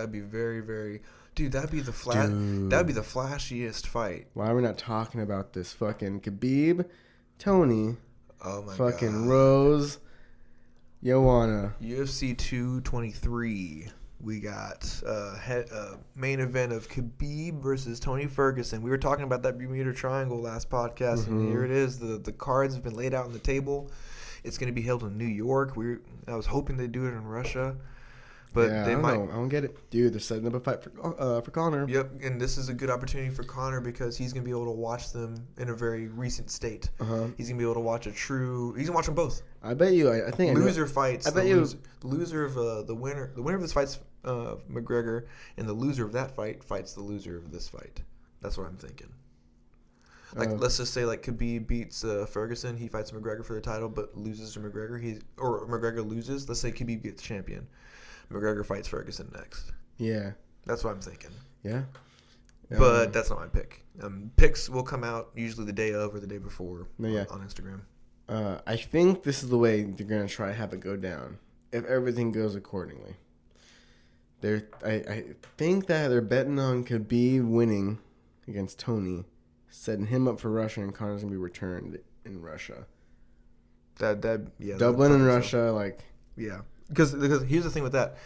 That'd be very, very... Dude, that'd be the flashiest fight. Why are we not talking about this? Fucking Khabib, Tony, Oh, my fucking God. Rose, Joanna. UFC 223. We got main event of Khabib versus Tony Ferguson. We were talking about that Bermuda Triangle last podcast, and here it is. The cards have been laid out on the table. It's going to be held in New York. I was hoping they'd do it in Russia, but they might. I don't get it, dude. They're setting up a fight for Conor. Yep, and this is a good opportunity for Conor because he's going to be able to watch them in a very recent state. He's going to be able to watch He's going to watch them both. I bet you. I think loser fights. I bet you. Loser of the winner. The winner of this fights McGregor, and the loser of that fight fights the loser of this fight. That's what I'm thinking. Like, let's just say like Khabib beats Ferguson, he fights McGregor for the title, but loses to McGregor. Or McGregor loses. Let's say Khabib gets champion. McGregor fights Ferguson next. Yeah, that's what I'm thinking. Yeah, but that's not my pick. Picks will come out usually the day of or the day before on Instagram. I think this is the way they're gonna try to have it go down if everything goes accordingly. I think that they're betting on Khabib winning against Tony, setting him up for Russia, and Conor's gonna be returned in Russia. Dublin and Russia, because here's the thing with that,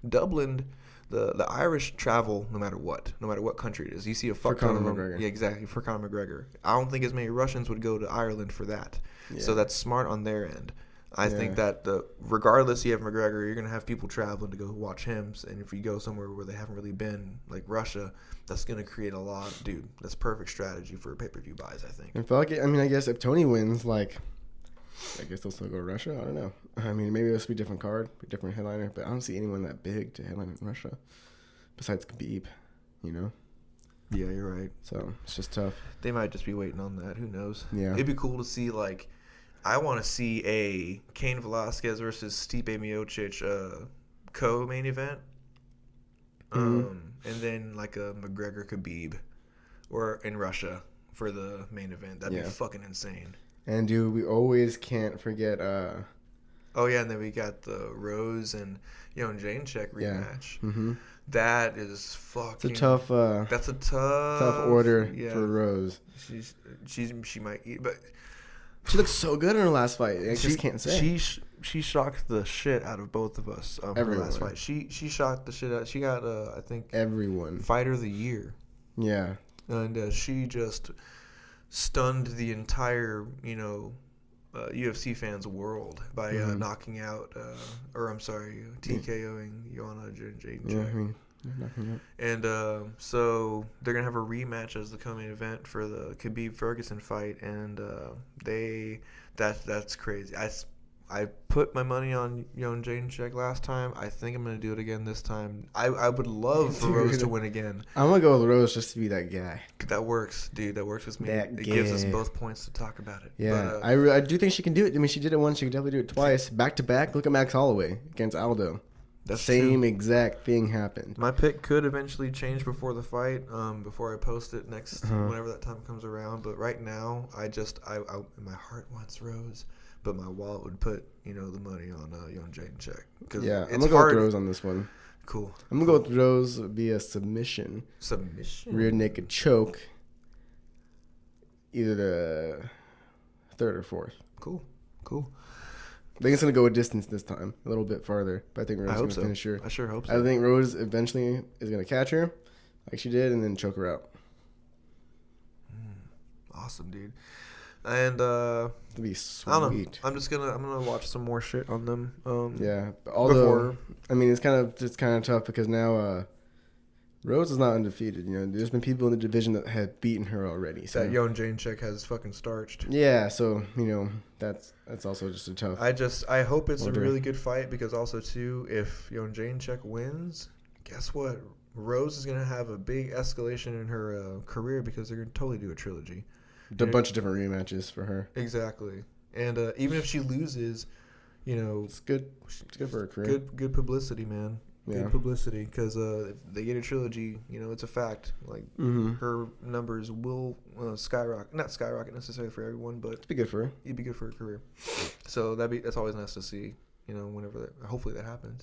Dublin, the Irish travel no matter what country it is. You see a fuck ton of them. McGregor. Yeah, exactly, for Conor McGregor. I don't think as many Russians would go to Ireland for that. Yeah. So that's smart on their end. I think that regardless you have McGregor, you're going to have people traveling to go watch him. And if you go somewhere where they haven't really been, like Russia, that's going to create a lot. Dude, that's perfect strategy for pay-per-view buys, I think. I guess if Tony wins, I guess they'll still go to Russia. I don't know. I mean, maybe this will be a different card, a different headliner. But I don't see anyone that big to headline in Russia besides Khabib, you know? Yeah, you're right. So it's just tough. They might just be waiting on that. Who knows? Yeah. It'd be cool to see, I want to see a Cain Velasquez versus Stipe Miocic co-main event. And then a McGregor Khabib or in Russia for the main event. That'd be fucking insane. And dude, we always can't forget oh yeah, and then we got the Rose and Jacek rematch. Yeah. Mm-hmm. That is fucking. It's a tough. That's a tough order for Rose. She might eat, but she looked so good in her last fight. I just can't say. She shocked the shit out of both of us. Her last fight. She shocked the shit out. She got I think everyone Fighter of the Year. Yeah. And she just stunned the entire UFC fans world by knocking out TKOing Joanna Jędrzejczyk. Yeah, I mean, knocking out. And so they're gonna have a rematch as the co-main event for the Khabib Ferguson fight, and that's crazy. I put my money on Jędrzejczyk last time. I think I'm gonna do it again this time. I would love for Rose to win again. I'm gonna go with Rose just to be that guy. That works, dude. That works with me. It gives us both points to talk about it. Yeah, but, I do think she can do it. I mean, she did it once. She can definitely do it twice, back to back. Look at Max Holloway against Aldo. That's same true. exact thing happened. My pick could eventually change before the fight, before I post it next, whenever that time comes around. But right now, I my heart wants Rose. But my wallet would put, the money on Jędrzejczyk. Yeah, I'm going to go with Rose on this one. Cool. I'm going to go with Rose via submission. Rear naked choke. Either the third or fourth. Cool. I think it's going to go a distance this time. A little bit farther. But I think Rose is going to finish her. I sure hope so. I think Rose eventually is going to catch her, like she did, and then choke her out. Awesome, dude. And it'd be sweet. I don't know. I'm gonna watch some more shit on them. Yeah, but although I mean it's kind of tough because now Rose is not undefeated. There's been people in the division that had beaten her already. So that Jędrzejczyk has fucking starched. Yeah, so that's also just a tough. I hope it's a really good fight because also too, if Jędrzejczyk wins, guess what? Rose is gonna have a big escalation in her career because they're gonna totally do a trilogy. A bunch of different rematches for her. Exactly. And even if she loses, it's good. It's good for her career. Good publicity, man. Yeah. Good publicity because if they get a trilogy, it's a fact. Her numbers will skyrocket. Not skyrocket necessarily for everyone, but it'd be good for her. It'd be good for her career. So that's always nice to see. Whenever hopefully that happens.